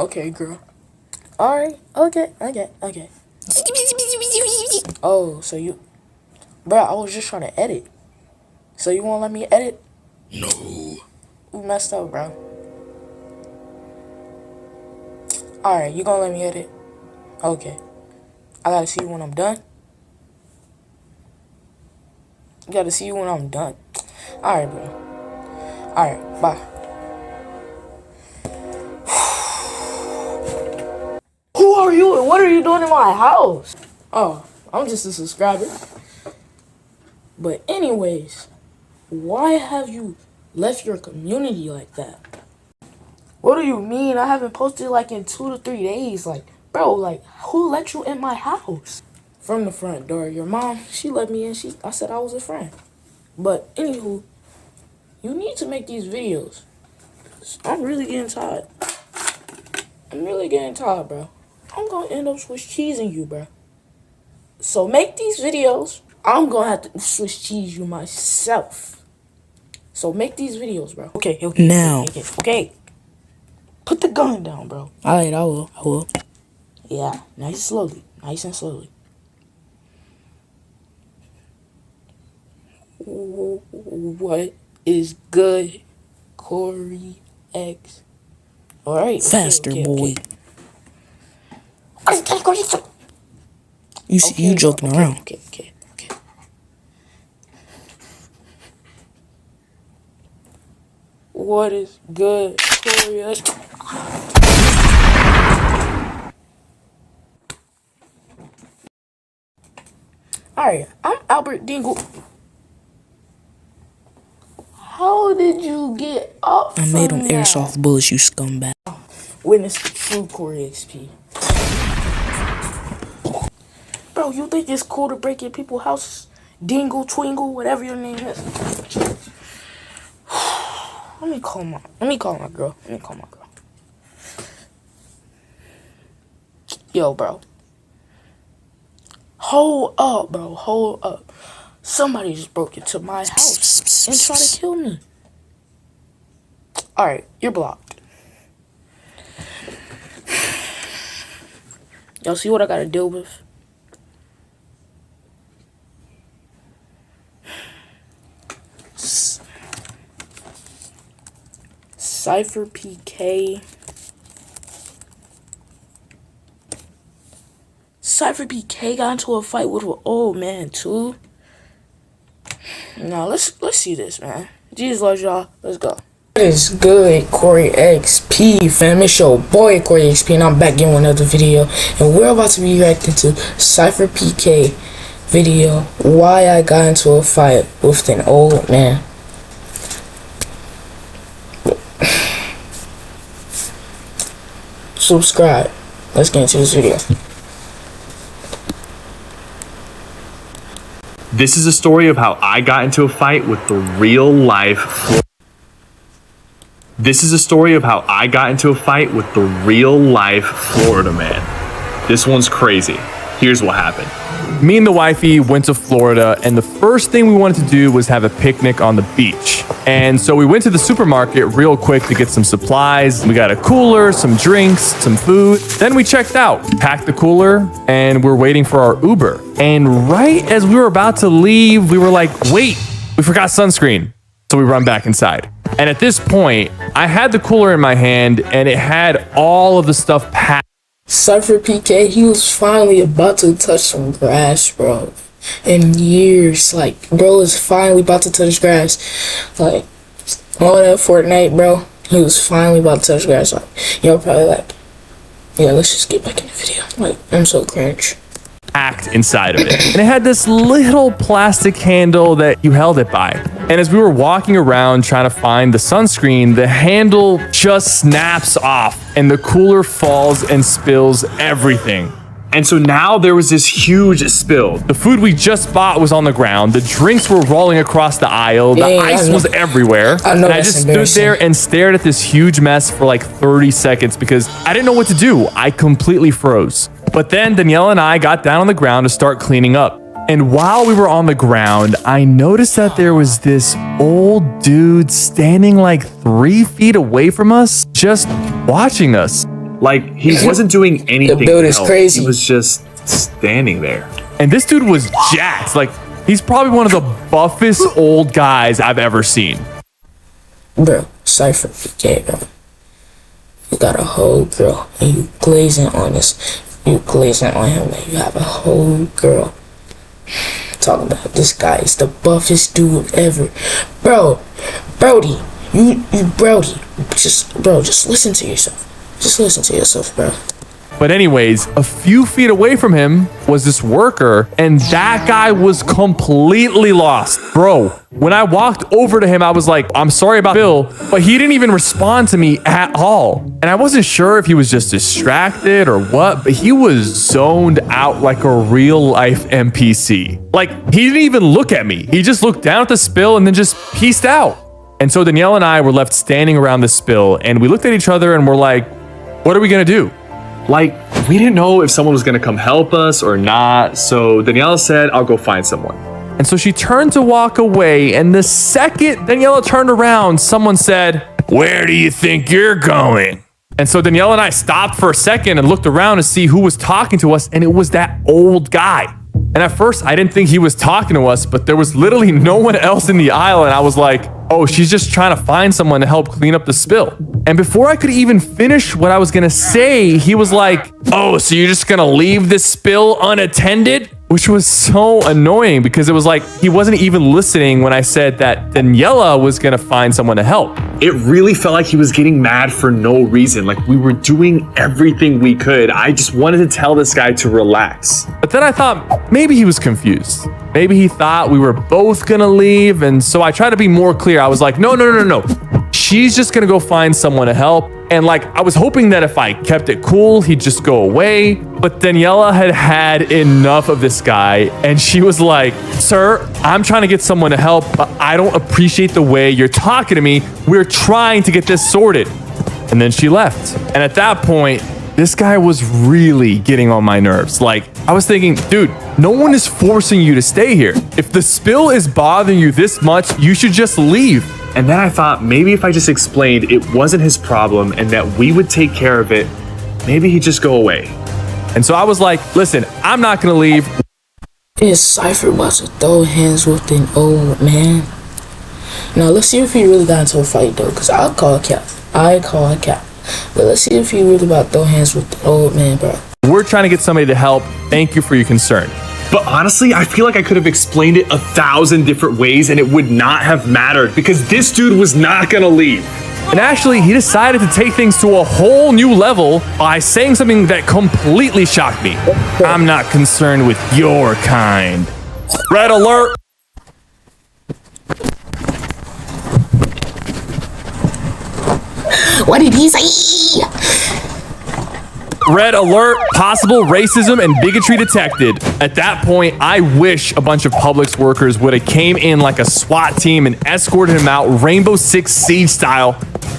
Okay, girl. Alright, okay. Oh, so you... Bro, I was just trying to edit. So you won't let me edit? No. You messed up, bro. Alright, you gonna let me edit? Okay. I gotta see you when I'm done. You gotta see you when I'm done. Alright, bro. Alright, bye. Who are you and what are you doing in my house? Oh, I'm just a subscriber. But anyways, why have you left your community like that? What do you mean? I haven't posted like in 2 to 3 days. Like, bro, like, who let you in my house? From the front door. Your mom, she let me in. I said I was a friend. But anywho, you need to make these videos. I'm really getting tired. Bro. I'm gonna end up Swiss cheesing you, bro. So make these videos. I'm gonna have to Swiss cheese you myself. So make these videos, bro. Okay. Now. Okay. Put the gun down, bro. Alright, I will. Yeah, nice and slowly. What is good, Corey X? Alright. Faster, boy. Okay. You joking around. Okay. What is good, Corey X? Alright, I'm Albert Dingle. How did you get up I made them airsoft bullets, you scumbag. Witness true coreyxp. Bro, you think it's cool to break in people's houses? Dingle, Twingle, whatever your name is. Let me call my girl. Yo, bro. Hold up. Somebody just broke into my house and tried to kill me. Alright, you're blocked. Y'all see what I gotta deal with? sypherpk. sypherpk got into a fight with an old man too. Now let's see this, man. Jesus loves y'all. Let's go. What is good, coreyxp fam? It's your boy coreyxp, and I'm back in with another video, and we're about to be reacting to sypherpk video. Why I got into a fight with an old man. Subscribe. Let's get into this video. This is a story of how I got into a fight with the real life. This is a story of how I got into a fight with the real life Florida man. This one's crazy. Here's what happened. Me and the wifey went to Florida, and the first thing we wanted to do was have a picnic on the beach. And so we went to the supermarket real quick to get some supplies. We got a cooler, some drinks, some food. Then we checked out, packed the cooler, and we're waiting for our Uber. And right as we were about to leave, we were like, wait, we forgot sunscreen. So we run back inside. And at this point, I had the cooler in my hand, and it had all of the stuff packed. sypherpk, he was finally about to touch some grass, bro. In years, like, bro is finally about to touch grass. Like, all that Fortnite, bro, he was finally about to touch grass. Like, y'all probably like, yeah, let's just get back in the video. Like, I'm so cringe. Packed inside of it. And it had this little plastic handle that you held it by. And as we were walking around trying to find the sunscreen, the handle just snaps off and the cooler falls and spills everything. And so now there was this huge spill. The food we just bought was on the ground. The drinks were rolling across the aisle. The ice was everywhere. And I just stood there and stared at this huge mess for like 30 seconds because I didn't know what to do. I completely froze. But then Danielle and I got down on the ground to start cleaning up. And while we were on the ground, I noticed that there was this old dude standing like 3 feet away from us, just watching us. Like, he wasn't doing anything. The building's else. crazy. He was just standing there. And this dude was jacked. Like, he's probably one of the buffest old guys I've ever seen. Bro, sypherpk, bro. You got a whole girl and you glazing on this. You glazing on him and you have a whole girl. Talking about this guy is the buffest dude ever. Bro, Brody, you Brody. Just listen to yourself. Just listen to yourself, bro. But anyways, a few feet away from him was this worker, and that guy was completely lost. Bro, when I walked over to him, I was like, I'm sorry about Bill, but he didn't even respond to me at all. And I wasn't sure if he was just distracted or what, but he was zoned out like a real life NPC. Like, he didn't even look at me. He just looked down at the spill and then just peaced out. And so Danielle and I were left standing around the spill, and we looked at each other and we're like, what are we gonna do? Like, we didn't know if someone was gonna come help us or not, so Daniela said, I'll go find someone. And so she turned to walk away, and the second Daniela turned around, someone said, where do you think you're going? And so Daniela and I stopped for a second and looked around to see who was talking to us, and it was that old guy. And at first, I didn't think he was talking to us, but there was literally no one else in the aisle, and I was like, oh, she's just trying to find someone to help clean up the spill. And before I could even finish what I was gonna say, he was like, oh, so you're just gonna leave this spill unattended? Which was so annoying because it was like he wasn't even listening when I said that Daniela was gonna find someone to help. It really felt like he was getting mad for no reason. Like, we were doing everything we could. I just wanted to tell this guy to relax. But then I thought maybe he was confused. Maybe he thought we were both gonna leave. And so I tried to be more clear. I was like, no. She's just gonna go find someone to help. And like, I was hoping that if I kept it cool, he'd just go away. But Daniela had had enough of this guy. And she was like, sir, I'm trying to get someone to help, but I don't appreciate the way you're talking to me. We're trying to get this sorted. And then she left. And at that point, this guy was really getting on my nerves. Like, I was thinking, dude, no one is forcing you to stay here. If the spill is bothering you this much, you should just leave. And then I thought maybe if I just explained it wasn't his problem and that we would take care of it, maybe he'd just go away. And so I was like, listen, I'm not gonna leave. Is Cypher about to throw hands with an old man? Now let's see if he really got into a fight though, because I call a cap. But let's see if he really about to throw hands with the old man, bro. We're trying to get somebody to help. Thank you for your concern. But honestly, I feel like I could have explained it 1,000 different ways and it would not have mattered because this dude was not gonna leave. And actually, he decided to take things to a whole new level by saying something that completely shocked me. I'm not concerned with your kind. Red alert. What did he say? Red alert, possible racism and bigotry detected. At that point, I wish a bunch of Publix workers would have came in like a SWAT team and escorted him out Rainbow Six Siege style,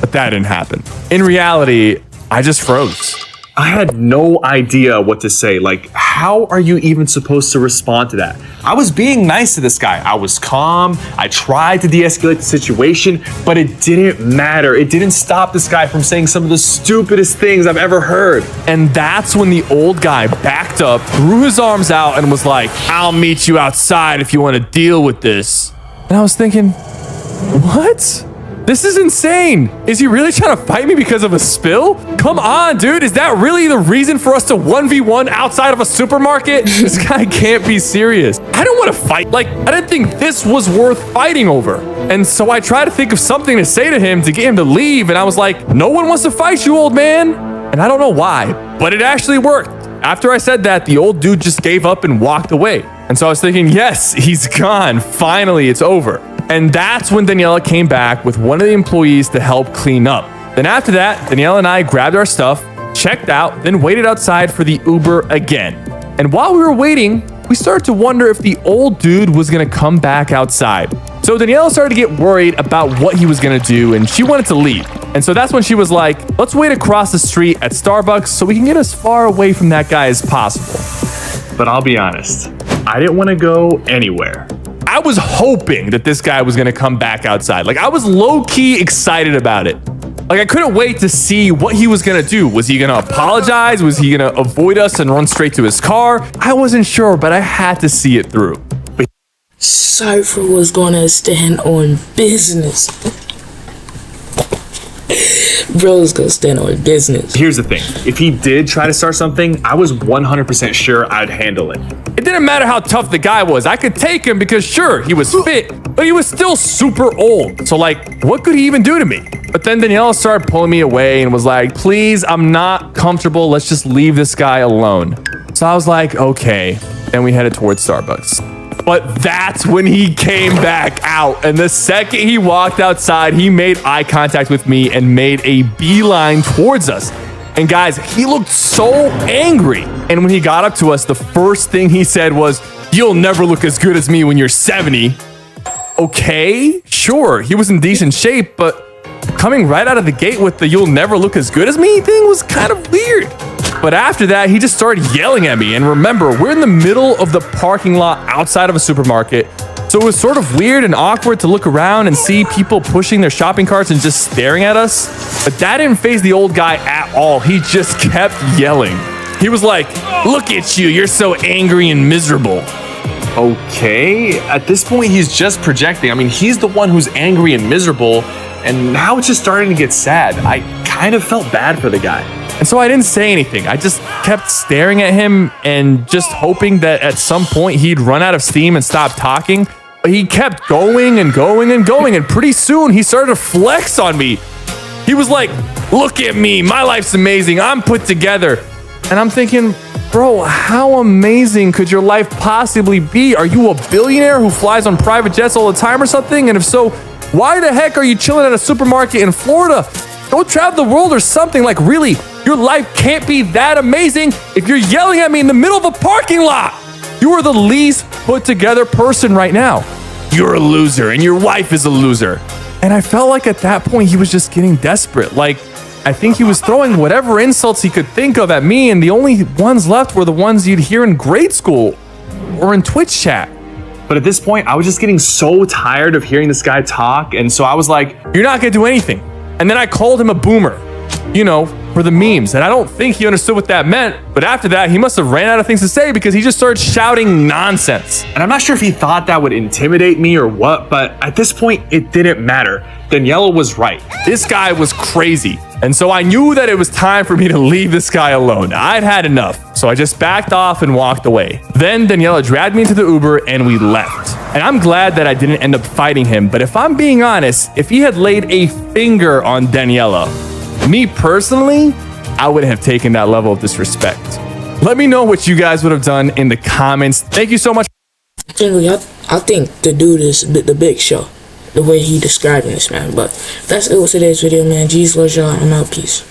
but that didn't happen. In reality, I just froze. I had no idea what to say. Like, how are you even supposed to respond to that? I was being nice to this guy. I was calm. I tried to de-escalate the situation, but it didn't matter. It didn't stop this guy from saying some of the stupidest things I've ever heard. And that's when the old guy backed up, threw his arms out, and was like, I'll meet you outside if you want to deal with this. And I was thinking, what? This is insane. Is he really trying to fight me because of a spill? Come on, dude. Is that really the reason for us to 1v1 outside of a supermarket? This guy can't be serious. I don't want to fight. Like, I didn't think this was worth fighting over. And so I tried to think of something to say to him to get him to leave. And I was like, no one wants to fight you, old man. And I don't know why, but it actually worked. After I said that, the old dude just gave up and walked away. And so I was thinking, yes, he's gone. Finally, it's over. And that's when Daniela came back with one of the employees to help clean up. Then after that, Daniela and I grabbed our stuff, checked out, then waited outside for the Uber again. And while we were waiting, we started to wonder if the old dude was gonna come back outside. So Daniela started to get worried about what he was gonna do, and she wanted to leave. And so that's when she was like, let's wait across the street at Starbucks so we can get as far away from that guy as possible. But I'll be honest, I didn't want to go anywhere. I was hoping that this guy was gonna come back outside. Like, I was low-key excited about it. Like, I couldn't wait to see what he was gonna do. Was he gonna apologize? Was he gonna avoid us and run straight to his car? I wasn't sure, but I had to see it through. Cypher was gonna stand on business. Bro's gonna stand on business. Here's the thing. If he did try to start something, I was 100% sure I'd handle it. It didn't matter how tough the guy was. I could take him because sure, he was fit, but he was still super old. So like, what could he even do to me? But then Daniela started pulling me away and was like, please, I'm not comfortable. Let's just leave this guy alone. So I was like, okay. Then we headed towards Starbucks. But that's when he came back out. And the second he walked outside, he made eye contact with me and made a beeline towards us. And guys, he looked so angry. And when he got up to us, the first thing he said was, "You'll never look as good as me when you're 70. Okay, sure, he was in decent shape, but coming right out of the gate with the "you'll never look as good as me" thing was kind of weird. But after that, he just started yelling at me. And remember, we're in the middle of the parking lot outside of a supermarket. So it was sort of weird and awkward to look around and see people pushing their shopping carts and just staring at us. But that didn't faze the old guy at all. He just kept yelling. He was like, "Look at you, you're so angry and miserable." Okay, at this point, he's just projecting. I mean, he's the one who's angry and miserable, and now it's just starting to get sad. I kind of felt bad for the guy. And so I didn't say anything. I just kept staring at him and just hoping that at some point he'd run out of steam and stop talking. But he kept going and going and going. And pretty soon he started to flex on me. He was like, "Look at me. My life's amazing. I'm put together." And I'm thinking, bro, how amazing could your life possibly be? Are you a billionaire who flies on private jets all the time or something? And if so, why the heck are you chilling at a supermarket in Florida? Go travel the world or something. Like, really, your life can't be that amazing if you're yelling at me in the middle of a parking lot. You are the least put together person right now. You're a loser and your wife is a loser. And I felt like at that point he was just getting desperate. Like, I think he was throwing whatever insults he could think of at me, and the only ones left were the ones you'd hear in grade school or in Twitch chat. But at this point, I was just getting so tired of hearing this guy talk, and so I was like, "You're not gonna do anything." And then I called him a boomer, you know, for the memes. And I don't think he understood what that meant. But after that, he must have ran out of things to say because he just started shouting nonsense. and I'm not sure if he thought that would intimidate me or what, but at this point, it didn't matter. Daniela was right. This guy was crazy. And so I knew that it was time for me to leave this guy alone. I'd had enough. So I just backed off and walked away. Then Daniela dragged me into the Uber and we left. And I'm glad that I didn't end up fighting him. But if I'm being honest, if he had laid a finger on Daniela, me personally, I wouldn't have taken that level of disrespect. Let me know what you guys would have done in the comments. Thank you so much. I think the dude is the big show, the way he describing this, man. But that's it with today's video, man. Jesus loves y'all. I'm out. Peace.